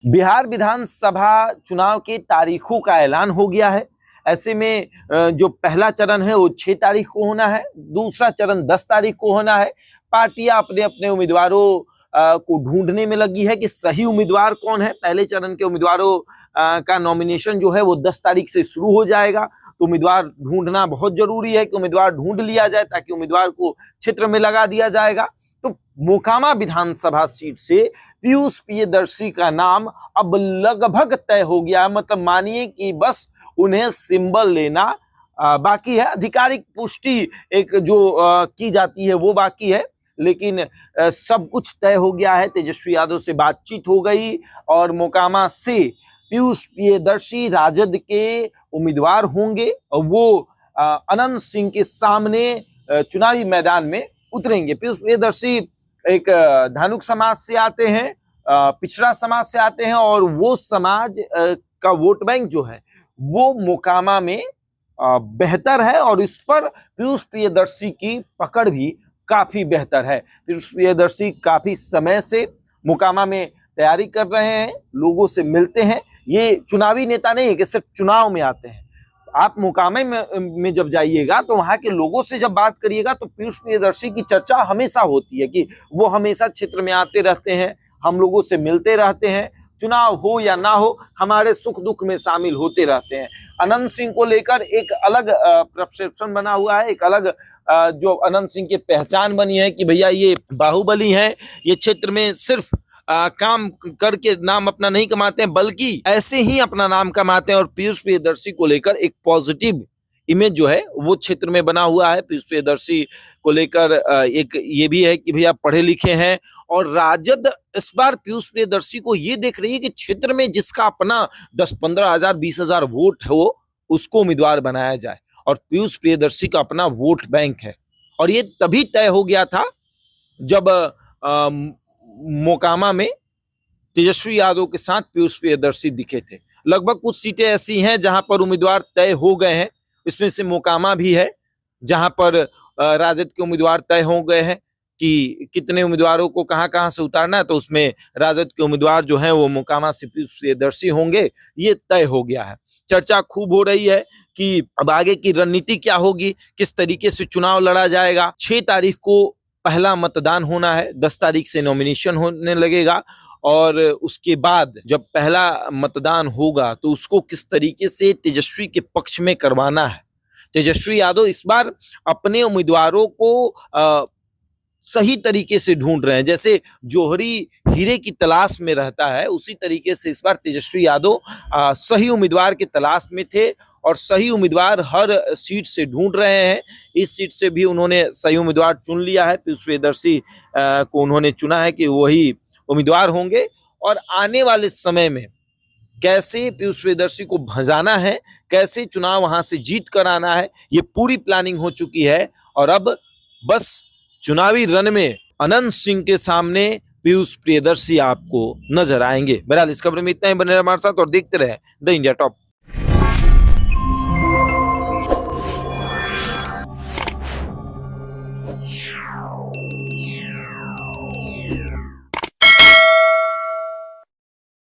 बिहार विधानसभा चुनाव के तारीखों का ऐलान हो गया है। ऐसे में जो पहला चरण है वो 6 तारीख को होना है, दूसरा चरण 10 तारीख को होना है। पार्टियां अपने अपने उम्मीदवारों को ढूंढने में लगी है कि सही उम्मीदवार कौन है। पहले चरण के उम्मीदवारों का नॉमिनेशन जो है वो 10 तारीख से शुरू हो जाएगा। तो उम्मीदवार ढूंढना बहुत जरूरी है कि उम्मीदवार ढूंढ लिया जाए ताकि उम्मीदवार को क्षेत्र में लगा दिया जाएगा। तो मोकामा विधानसभा सीट से पीयूष प्रियदर्शी का नाम अब लगभग तय हो गया। मतलब मानिए कि बस उन्हें सिंबल लेना बाकी है। आधिकारिक पुष्टि एक जो की जाती है वो बाकी है, लेकिन सब कुछ तय हो गया है। तेजस्वी यादव से बातचीत हो गई और मोकामा से पीयूष प्रियदर्शी राजद के उम्मीदवार होंगे और वो अनंत सिंह के सामने चुनावी मैदान में उतरेंगे। पीयूष प्रियदर्शी एक धानुक समाज से आते हैं, पिछड़ा समाज से आते हैं और वो समाज का वोट बैंक जो है वो मोकामा में बेहतर है और इस पर पीयूष प्रियदर्शी की पकड़ भी काफी बेहतर है। पीयूष प्रियदर्शी काफी समय से मोकामा में तैयारी कर रहे हैं, लोगों से मिलते हैं। ये चुनावी नेता नहीं है कि सिर्फ चुनाव में आते हैं। आप मोकामा में जब जाइएगा तो वहां के लोगों से जब बात करिएगा तो पीयूष प्रियदर्शी की चर्चा हमेशा होती है कि वो हमेशा क्षेत्र में आते रहते हैं, हम लोगों से मिलते रहते हैं, चुनाव हो या ना हो हमारे सुख दुख में शामिल होते रहते हैं। अनंत सिंह को लेकर एक अलग परसेप्शन बना हुआ है, एक अलग जो अनंत सिंह की पहचान बनी है कि भैया ये बाहुबली हैं, ये क्षेत्र में सिर्फ काम करके नाम अपना नहीं कमाते हैं बल्कि ऐसे ही अपना नाम कमाते हैं। और पीयूष प्रियदर्शी को लेकर एक पॉजिटिव इमेज जो है वो क्षेत्र में बना हुआ है। पीयूष प्रियदर्शी को लेकर एक ये भी है कि भैया पढ़े लिखे हैं और राजद इस बार पीयूष प्रियदर्शी को ये देख रही है कि क्षेत्र में जिसका अपना 10-15 हजार 20 हजार वोट है वो उसको उम्मीदवार बनाया जाए। और पीयूष प्रियदर्शी का अपना वोट बैंक है और ये तभी तय हो गया था जब मोकामा में तेजस्वी यादव के साथ पीयूष प्रियदर्शी दिखे थे। लगभग कुछ सीटें ऐसी हैं जहां पर उम्मीदवार तय हो गए हैं, इसमें से मोकामा भी है जहां पर राजद के उम्मीदवार तय हो गए हैं कि कितने उम्मीदवारों को कहां-कहां से उतारना है। तो उसमें राजद के उम्मीदवार जो हैं वो मोकामा से पीयूष प्रियदर्शी होंगे, ये तय हो गया है। चर्चा खूब हो रही है कि अब आगे की रणनीति क्या होगी, किस तरीके से चुनाव लड़ा जाएगा। 6 तारीख को पहला मतदान होना है, 10 तारीख से नॉमिनेशन होने लगेगा और उसके बाद जब पहला मतदान होगा तो उसको किस तरीके से तेजस्वी के पक्ष में करवाना है। तेजस्वी यादव इस बार अपने उम्मीदवारों को सही तरीके से ढूंढ रहे हैं। जैसे जोहरी हीरे की तलाश में रहता है उसी तरीके से इस बार तेजस्वी यादव सही उम्मीदवार की तलाश में थे और सही उम्मीदवार हर सीट से ढूंढ रहे हैं। इस सीट से भी उन्होंने सही उम्मीदवार चुन लिया है। पीयूष प्रियदर्शी को उन्होंने चुना है कि वही उम्मीदवार होंगे और आने वाले समय में कैसे पीयूष प्रियदर्शी को भजाना है, कैसे चुनाव वहां से जीत कर आना है, ये पूरी प्लानिंग हो चुकी है। और अब बस चुनावी रण में अनंत सिंह के सामने पीयूष प्रियदर्शी आपको नजर आएंगे। बहरहाल इस खबर में इतना ही, बने रहे हमारे साथ और देखते रहे द इंडिया टॉप।